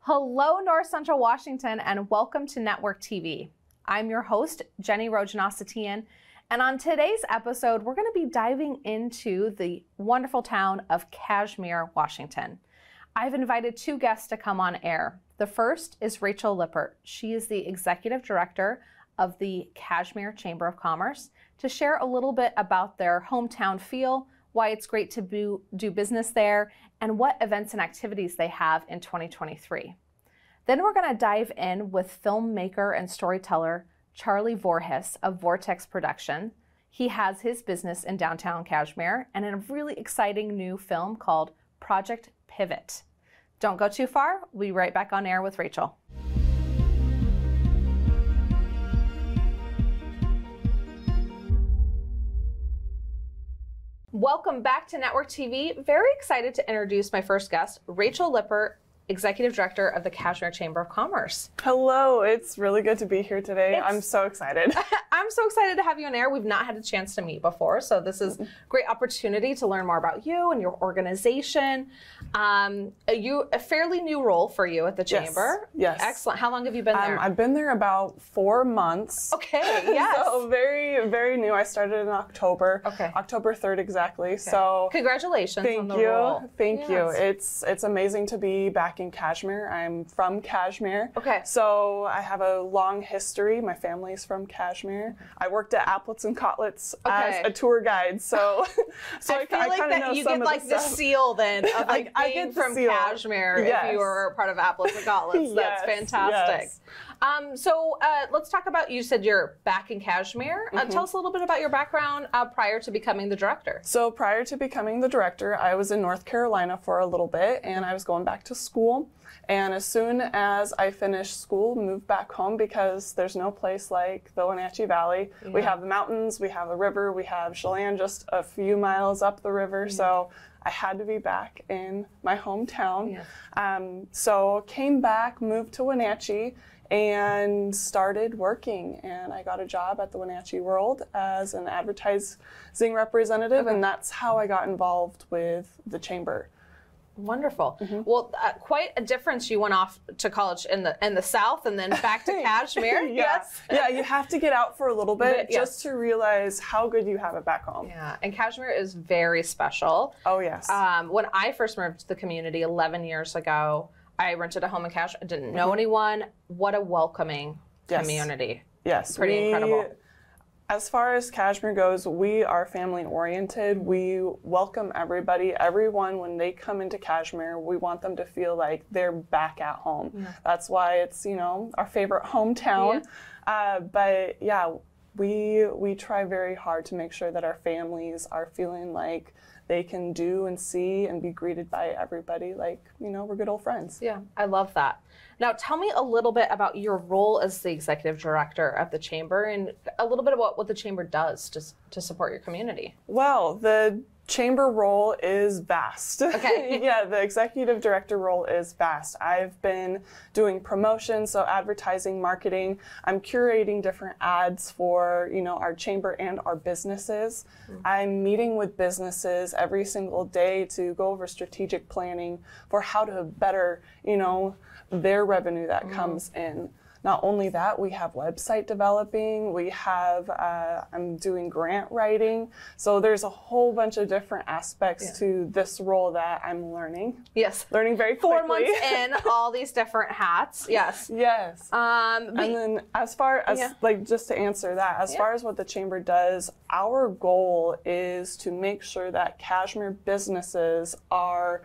Hello, North Central Washington, and welcome to Network TV. I'm your host, Jenny Rojanasatian, and on today's episode, we're going to be diving into the wonderful town of Cashmere, Washington. I've invited two guests to come on air. The first is Rachel Lippert. She is the Executive Director of the Cashmere Chamber of Commerce to share a little bit about their hometown feel, why it's great to do business there, and what events and activities they have in 2023. Then we're going to dive in with filmmaker and storyteller Charley Voorhis of Vortex Production. He has his business in downtown Cashmere and in a really exciting new film called Project Pivot. Don't go too far. We'll be right back on air with Rachel. Welcome back to Network TV. Very excited to introduce my first guest, Rachel Lippert, Executive Director of the Cashmere Chamber of Commerce. Hello, it's really good to be here today. I'm so excited. I'm so excited to have you on air. We've not had a chance to meet before, so this is a great opportunity to learn more about you and your organization. A fairly new role for you at the Chamber. Yes. Excellent. How long have you been there? I've been there about 4 months. Okay, yes. So very, very new. I started in October. Okay. October 3rd exactly. Okay. So congratulations on the role. Thank you. It's amazing to be back in Cashmere. I'm from Cashmere. Okay. So I have a long history. My family's from Cashmere. I worked at Applets and Cotlets as a tour guide. So I feel like that you get like the seal then of like being from Cashmere if you were part of Applets and Cotlets. That's fantastic. Yes. So let's talk about, you said you're back in Cashmere. Tell us a little bit about your background prior to becoming the director. So prior to becoming the director, I was in North Carolina for a little bit and I was going back to school. And as soon as I finished school, moved back home because there's no place like the Wenatchee Valley. Yeah. We have the mountains, we have the river, we have Chelan just a few miles up the river. Yeah. So I had to be back in my hometown. Yeah. So came back, moved to Wenatchee, and started working. And I got a job at the Wenatchee World as an advertising representative, and that's how I got involved with the chamber. Wonderful. Well, quite a difference. You went off to college in the South and then back to Cashmere. Yes. Yeah, you have to get out for a little bit just to realize how good you have it back home. Yeah, and Cashmere is very special. Oh, yes. When I first moved to the community 11 years ago, I rented a home in Cashmere. I didn't know anyone. What a welcoming community. Yes. Pretty incredible. As far as Cashmere goes, we are family oriented. We welcome everybody, everyone when they come into Cashmere. We want them to feel like they're back at home. Yeah. That's why it's, our favorite hometown. Yeah. But yeah, we try very hard to make sure that our families are feeling like they can do and see and be greeted by everybody like, we're good old friends. Yeah, I love that. Now, tell me a little bit about your role as the executive director of the chamber and a little bit about what the chamber does to support your community. Well, the chamber role is vast. Okay. Yeah, the executive director role is vast. I've been doing promotions, so advertising, marketing. I'm curating different ads for, our chamber and our businesses. I'm meeting with businesses every single day to go over strategic planning for how to better, their revenue that comes in. Not only that, we have website developing, we have, I'm doing grant writing. So there's a whole bunch of different aspects to this role that I'm learning. Yes. Learning very quickly. 4 months in, all these different hats. Yes. Yes. And then as far as, just to answer that, as far as what the chamber does, our goal is to make sure that Cashmere businesses are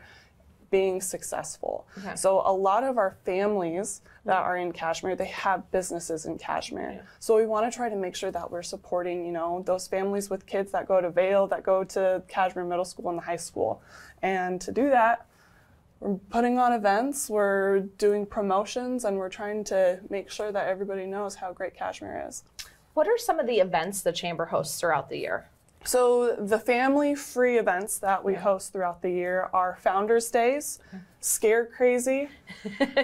being successful. Okay. So a lot of our families that are in Cashmere, they have businesses in Cashmere. Yeah. So we want to try to make sure that we're supporting, those families with kids that go to Vail, that go to Cashmere Middle School and the high school. And to do that, we're putting on events, we're doing promotions, and we're trying to make sure that everybody knows how great Cashmere is. What are some of the events the chamber hosts throughout the year? So the family-free events that we host throughout the year are Founders Days, Scare Crazy.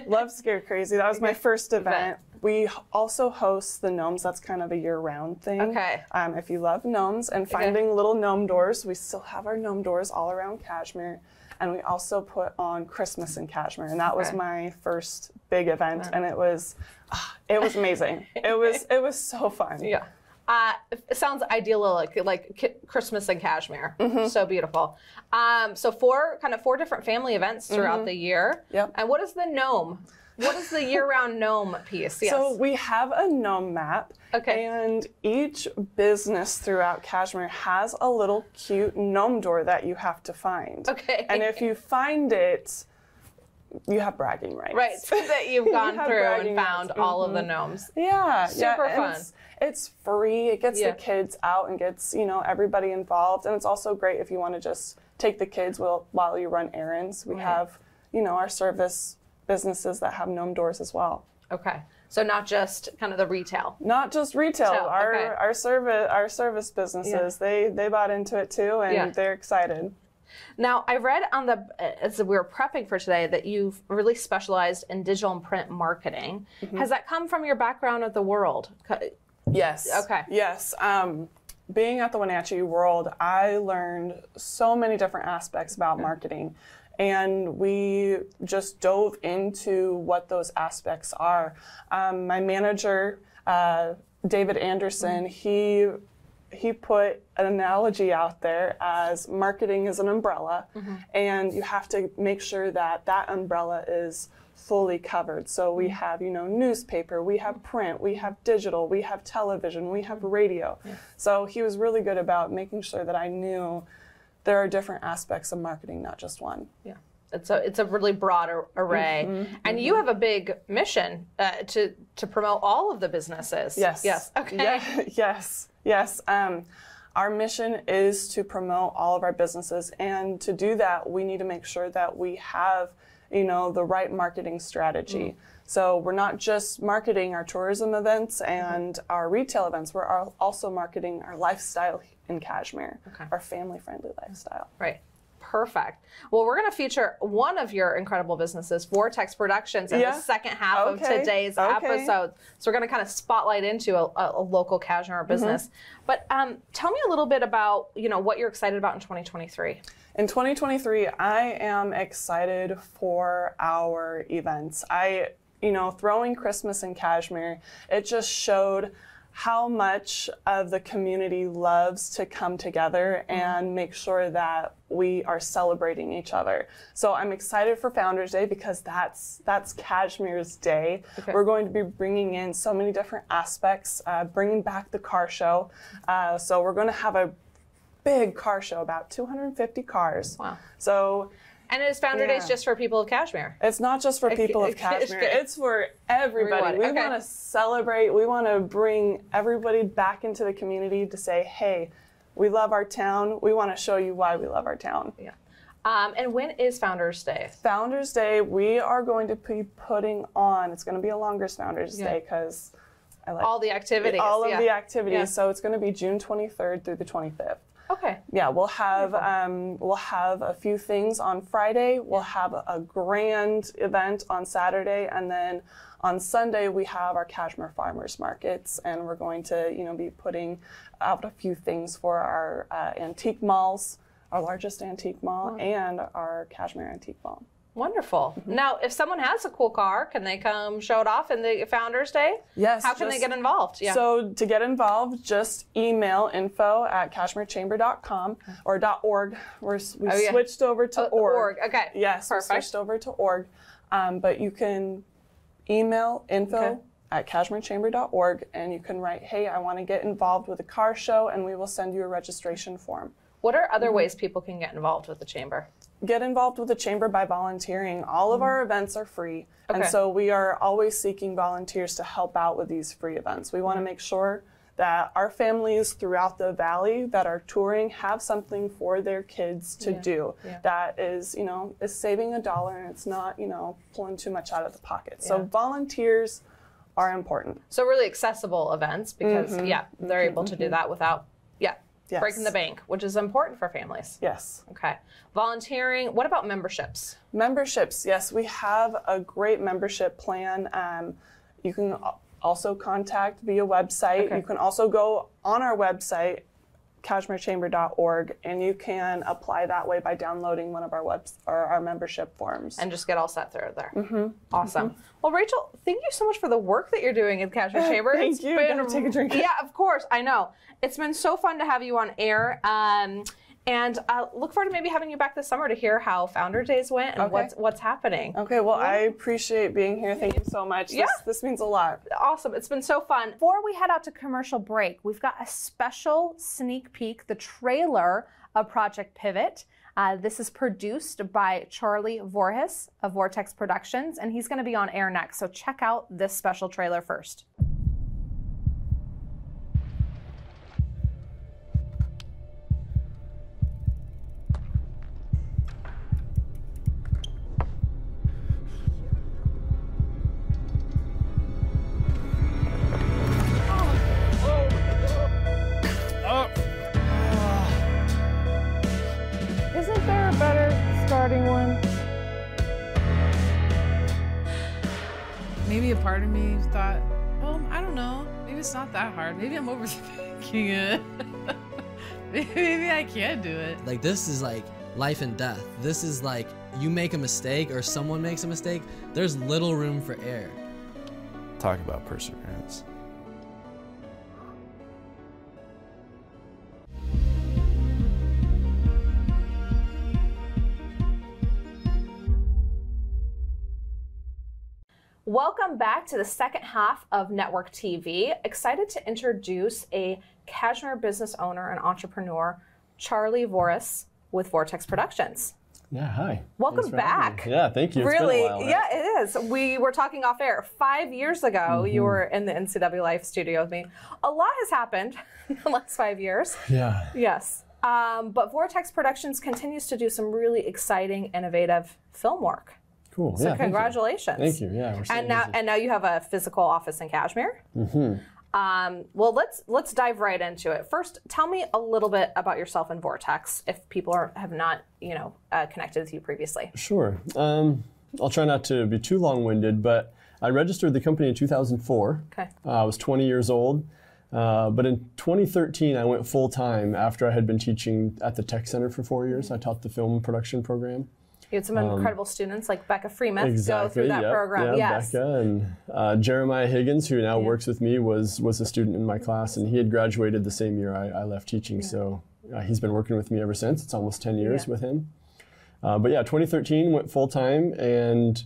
Love Scare Crazy. That was my first event. We also host the gnomes. That's kind of a year-round thing. Okay. If you love gnomes and finding little gnome doors, we still have our gnome doors all around Cashmere. and we also put on Christmas in Cashmere, and that was my first big event, and it was amazing. It was so fun. Yeah. It sounds idyllic, like Christmas in Cashmere. So beautiful. So four different family events throughout the year. Yep. And what is the gnome? What is the year-round gnome piece? Yes. So we have a gnome map. Okay. And each business throughout Cashmere has a little cute gnome door that you have to find. Okay. And if you find it, you have bragging rights. Right. So that you've gone through and found rights. all of the gnomes. Yeah. Super fun. It's free. It gets the kids out and gets, everybody involved. And it's also great if you want to just take the kids while you run errands. We have, our service businesses that have gnome doors as well. Okay. So not just kind of the retail. Not just retail. Our service businesses, they bought into it too, and they're excited. Now, I read as we were prepping for today that you've really specialized in digital and print marketing. Has that come from your background at the World? Yes. Okay. Yes. Being at the Wenatchee World, I learned so many different aspects about marketing. And we just dove into what those aspects are. My manager, David Anderson, he put an analogy out there as marketing is an umbrella, and you have to make sure that that umbrella is fully covered. So we have, newspaper, we have print, we have digital, we have television, we have radio. So he was really good about making sure that I knew there are different aspects of marketing, not just one. Yeah, it's a really broad array, and you have a big mission to promote all of the businesses. Yes. Yes. Okay. Yes. Our mission is to promote all of our businesses, and to do that, we need to make sure that we have, the right marketing strategy. So we're not just marketing our tourism events and our retail events. We're also marketing our lifestyle in Cashmere, our family-friendly lifestyle. Right. Perfect. Well, we're going to feature one of your incredible businesses, Vortex Productions, in the second half of today's episode. So we're going to kind of spotlight into a local Cashmere business. But tell me a little bit about, what you're excited about in 2023. In 2023, I am excited for our events. Throwing Christmas in Cashmere, it just showed how much of the community loves to come together and make sure that we are celebrating each other. So I'm excited for Founders Day because that's Cashmere's day. We're going to be bringing in so many different aspects, bringing back the car show. So we're going to have a big car show, about 250 cars. Wow. So. And is Founder Days just for people of Cashmere? It's not just for people of Cashmere. It's for everybody. We want to celebrate. We want to bring everybody back into the community to say, hey, we love our town. We want to show you why we love our town. Yeah. And when is Founders Day? Founders Day, we are going to be putting on, it's going to be a longer Founders Day because I like all the activities. All of the activities. Yeah. So it's going to be June 23rd through the 25th. Okay. Yeah, we'll have a few things on Friday. We'll have a grand event on Saturday, and then on Sunday we have our Cashmere Farmers Markets, and we're going to be putting out a few things for our antique malls, our largest antique mall, and our Cashmere Antique Mall. Wonderful. Now, if someone has a cool car, can they come show it off in the Founders Day? Yes. How can they get involved? Yeah. So to get involved, just email info@cashmerechamber.com or .org. We switched over to org. Okay. Yes, perfect. We switched over to org. But you can email info@cashmerechamber.org, and you can write, hey, I want to get involved with a car show, and we will send you a registration form. What are other ways people can get involved with the Chamber? Get involved with the Chamber by volunteering. All of our events are free, and so we are always seeking volunteers to help out with these free events. We want to make sure that our families throughout the valley that are touring have something for their kids to do that is, is saving $1 and it's not, pulling too much out of the pocket. So volunteers are important. So really accessible events because, they're able to do that without breaking the bank, which is important for families. Yes. Okay. Volunteering. What about memberships? Memberships. Yes, we have a great membership plan. You can also contact via website. You can also go on our website, cashmerechamber.org, and you can apply that way by downloading one of our membership forms. And just get all set through there. Mm-hmm. Awesome. Mm-hmm. Well, Rachel, thank you so much for the work that you're doing at Cashmere Chamber. Thank you. Gonna take a drink. Yeah, of course. I know. It's been so fun to have you on air. And I look forward to maybe having you back this summer to hear how Founder Days went and what's happening. Okay, well, I appreciate being here. Thank you so much. Yeah. This means a lot. Awesome. It's been so fun. Before we head out to commercial break, we've got a special sneak peek, the trailer of Project Pivot. This is produced by Charley Voorhis of Vortex Productions, and he's going to be on air next. So check out this special trailer first. Isn't there a better starting one? Maybe a part of me thought, oh, I don't know. Maybe it's not that hard. Maybe I'm overthinking it. Maybe I can do it. Like, this is like life and death. This is like, you make a mistake or someone makes a mistake, there's little room for error. Talk about perseverance. Welcome back to the second half of Network TV. Excited to introduce a Cashmere business owner and entrepreneur, Charley Voorhis with Vortex Productions. Yeah, hi. Welcome back. Yeah, thank you. Really, it's been a while, right? Yeah, it is. We were talking off air. 5 years ago, you were in the NCW Life studio with me. A lot has happened in the last 5 years. Yeah. Yes. But Vortex Productions continues to do some really exciting, innovative film work. Cool. So yeah, congratulations. Thank you. Yeah. We're And now you have a physical office in Cashmere. Well, let's dive right into it. First, tell me a little bit about yourself and Vortex, if people have not connected with you previously. Sure. I'll try not to be too long-winded, but I registered the company in 2004. Okay. I was 20 years old, but in 2013 I went full-time after I had been teaching at the Tech Center for 4 years. I taught the film production program. You had some incredible students like Becca Freeman Exactly, go through that program. Yeah, yes. Becca and Jeremiah Higgins, who now works with me, was a student in my class, and he had graduated the same year I left teaching. So he's been working with me ever since. It's almost 10 years with him. But yeah, 2013 went full time, and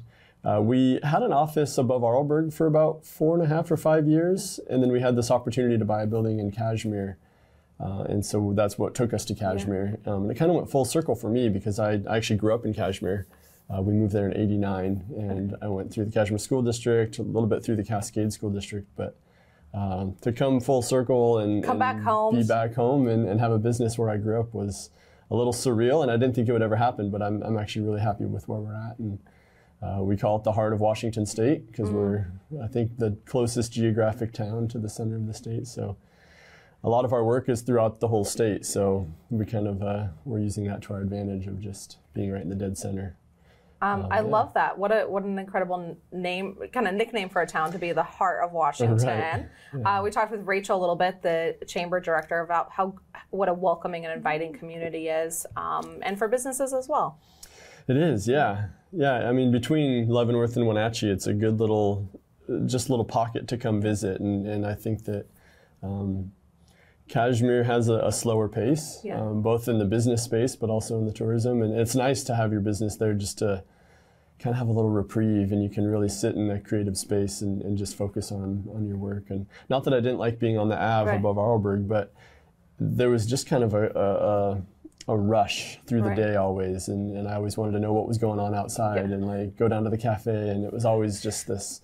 we had an office above Arlberg for about 4.5 or 5 years, and then we had this opportunity to buy a building in Cashmere. And so that's what took us to Cashmere. And it kind of went full circle for me because I actually grew up in Cashmere. We moved there in '89, and I went through the Cashmere School District, a little bit through the Cascade School District, but to come full circle and back home, be back home and have a business where I grew up was a little surreal, and I didn't think it would ever happen, but I'm actually really happy with where we're at. And we call it the heart of Washington State because we're, I think, the closest geographic town to the center of the state. So a lot of our work is throughout the whole state, so we kind of we're using that to our advantage of just being right in the dead center. I love that. What an incredible name, kind of nickname for a town to be the heart of Washington. Right. Yeah. We talked with Rachel a little bit, the chamber director, about what a welcoming and inviting community is, and for businesses as well. It is, yeah. Yeah, I mean, between Leavenworth and Wenatchee, it's a good little pocket to come visit, and I think that Cashmere has a slower pace, both in the business space, but also in the tourism. And it's nice to have your business there just to kind of have a little reprieve, and you can really sit in a creative space and just focus on your work. And not that I didn't like being on the Ave above Arlberg, but there was just kind of a rush through the day always. And I always wanted to know what was going on outside and like go down to the cafe. And it was always just this,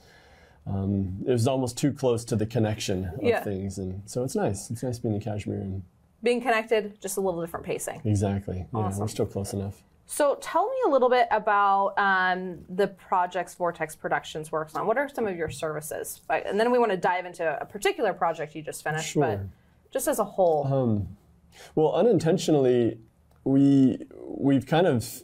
it was almost too close to the connection of things, and so it's nice. It's nice being in Cashmere and being connected, just a little different pacing. Exactly. Awesome. Yeah, we're still close enough. So tell me a little bit about the projects Vortex Productions works on. What are some of your services? And then we want to dive into a particular project you just finished, but just as a whole. Well, unintentionally, we've kind of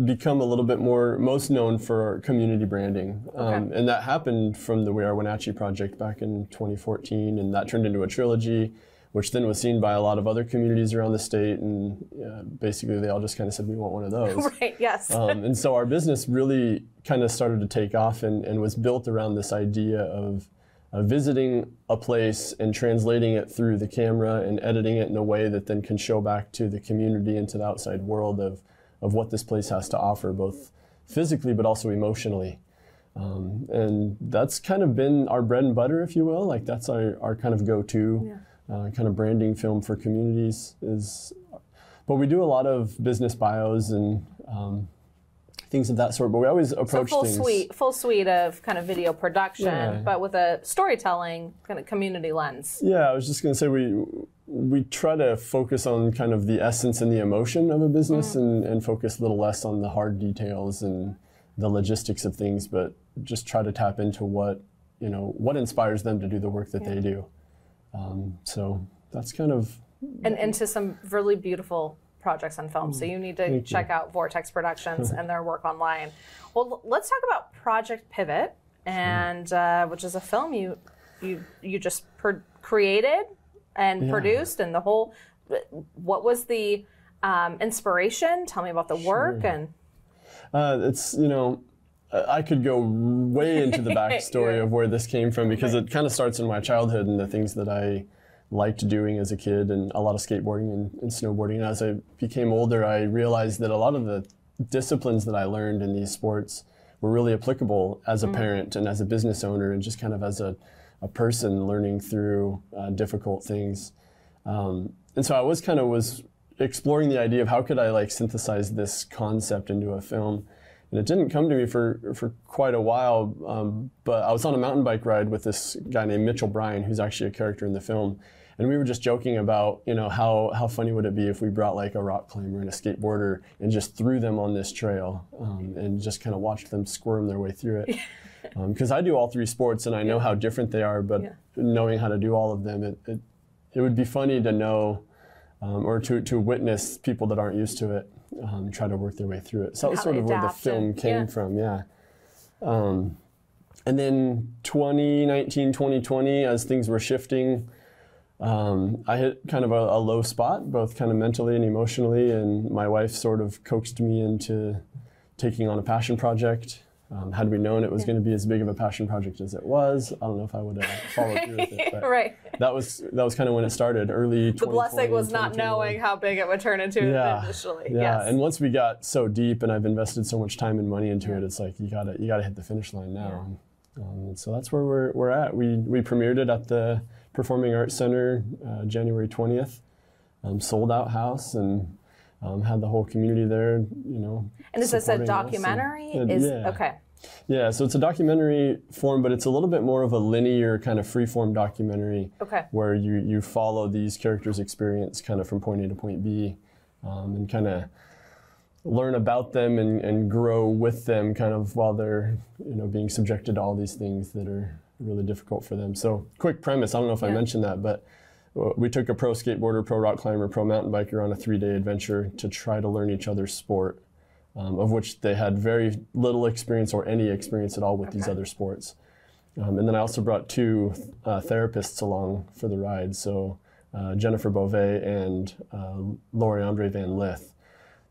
become a little bit most known for our community branding. And that happened from the We Are Wenatchee project back in 2014, and that turned into a trilogy which then was seen by a lot of other communities around the state, and basically they all just kind of said, we want one of those. Right, yes. And so our business really kind of started to take off and was built around this idea of visiting a place and translating it through the camera and editing it in a way that then can show back to the community and to the outside world of what this place has to offer, both physically but also emotionally. And that's kind of been our bread and butter, if you will. Like that's our kind of go-to kind of branding film for communities but we do a lot of business bios and things of that sort, but we always approach things. Full suite of kind of video production, but with a storytelling kind of community lens. Yeah, I was just going to say we try to focus on kind of the essence and the emotion of a business and focus a little less on the hard details and the logistics of things, but just try to tap into what inspires them to do the work that they do. So that's kind of... And into some really beautiful projects on film. So you need to check out Vortex Productions and their work online. Well, let's talk about Project Pivot, and which is a film you just created and produced, and the whole. What was the inspiration? Tell me about the work and. It's I could go way into the backstory of where this came from, because it kind of starts in my childhood and the things that I liked doing as a kid, and a lot of skateboarding and snowboarding. And as I became older, I realized that a lot of the disciplines that I learned in these sports were really applicable as a parent and as a business owner, and just kind of as a person learning through difficult things. And so I was exploring the idea of how could I synthesize this concept into a film. And it didn't come to me for quite a while, but I was on a mountain bike ride with this guy named Mitchell Bryan, who's actually a character in the film. And we were just joking about, how funny would it be if we brought a rock climber and a skateboarder and just threw them on this trail and just kind of watched them squirm their way through it. Because I do all three sports and I know how different they are, but knowing how to do all of them, it would be funny to know or to witness people that aren't used to it try to work their way through it. So that was sort of where the film came from, And then 2019, 2020, as things were shifting, I hit kind of a low spot, both kind of mentally and emotionally, and my wife sort of coaxed me into taking on a passion project. Had we known it was going to be as big of a passion project as it was, I don't know if I would have followed through with it. But that was kind of when it started, early 2020. The blessing was not knowing how big it would turn into initially. Yeah, and once we got so deep, and I've invested so much time and money into it, it's like you gotta hit the finish line now. So that's where we're at. We premiered it at the Performing Arts Center January 20th, sold out house, and had the whole community there, And is this a documentary? Okay. Yeah, so it's a documentary form, but it's a little bit more of a linear kind of free-form documentary. Okay. Where you follow these characters' experience kind of from point A to point B, and kind of learn about them and grow with them kind of while they're being subjected to all these things that are really difficult for them. So quick premise, I don't know if I mentioned that, but we took a pro skateboarder, pro rock climber, pro mountain biker on a 3-day adventure to try to learn each other's sport, of which they had very little experience or any experience at all with these other sports. And then I also brought 2 therapists along for the ride, so Jennifer Beauvais and Lori Andre Van Lith.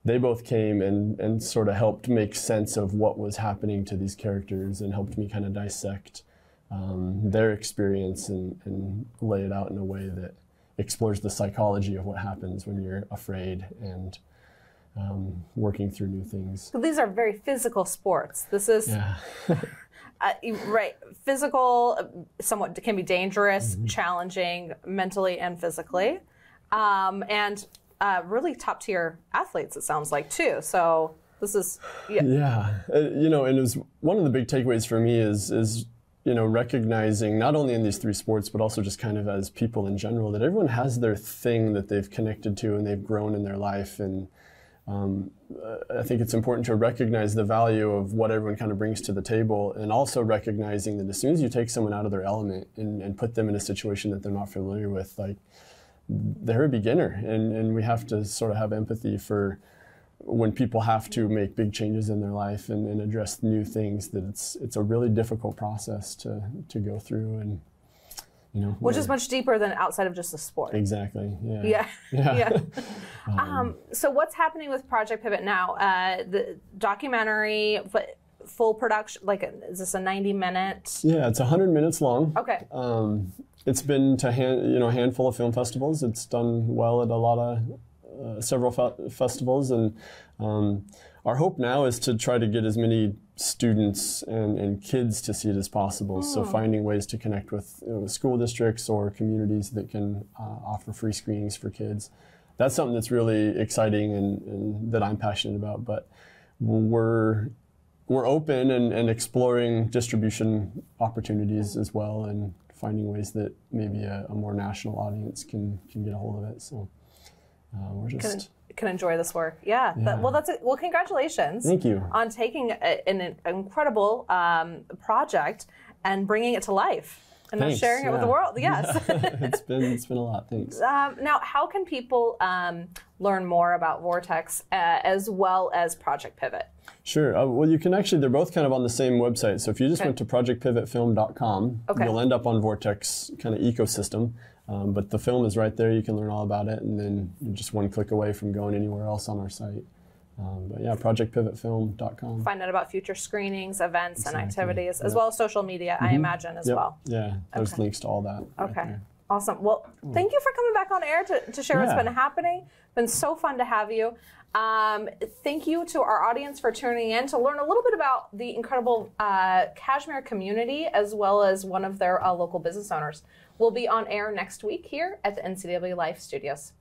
They both came and sort of helped make sense of what was happening to these characters and helped me kind of dissect their experience and lay it out in a way that explores the psychology of what happens when you're afraid and working through new things. So these are very physical sports. This is physical, somewhat can be dangerous, challenging mentally and physically, and really top tier athletes, it sounds like, too. So this is and it was one of the big takeaways for me is recognizing not only in these 3 sports, but also just kind of as people in general, that everyone has their thing that they've connected to and they've grown in their life. And I think it's important to recognize the value of what everyone kind of brings to the table, and also recognizing that as soon as you take someone out of their element and put them in a situation that they're not familiar with, they're a beginner, and we have to sort of have empathy for when people have to make big changes in their life and address new things, that it's a really difficult process to go through. And Which is much deeper than outside of just the sport. Exactly. Yeah. So what's happening with Project Pivot now? The documentary, full production, is this a 90-minute? Yeah, it's 100 minutes long. Okay. It's been to a handful of film festivals. It's done well at a lot of several festivals, and our hope now is to try to get as many students and kids to see it as possible. So finding ways to connect with school districts or communities that can offer free screenings for kids. That's something that's really exciting and that I'm passionate about. But we're open and exploring distribution opportunities as well, and finding ways that maybe a more national audience can get a hold of it. So we're just can enjoy this work. Yeah. Well, congratulations. Thank you. On taking an incredible project and bringing it to life and sharing it with the world. Yes. It's been a lot. Thanks. Now, how can people learn more about Vortex as well as Project Pivot? Sure. Well, you can actually, they're both kind of on the same website. So if you just went to projectpivotfilm.com, you'll end up on Vortex kind of ecosystem. But the film is right there. You can learn all about it, and then you're just one click away from going anywhere else on our site. But yeah, projectpivotfilm.com. Find out about future screenings, events, and activities, as well as social media, I imagine, as well. Yeah, there's links to all that. Okay. Right there. Awesome. Well, thank you for coming back on air to share what's been happening. It's been so fun to have you. Thank you to our audience for tuning in to learn a little bit about the incredible Cashmere community, as well as one of their local business owners. We'll be on air next week here at the NCW Life Studios.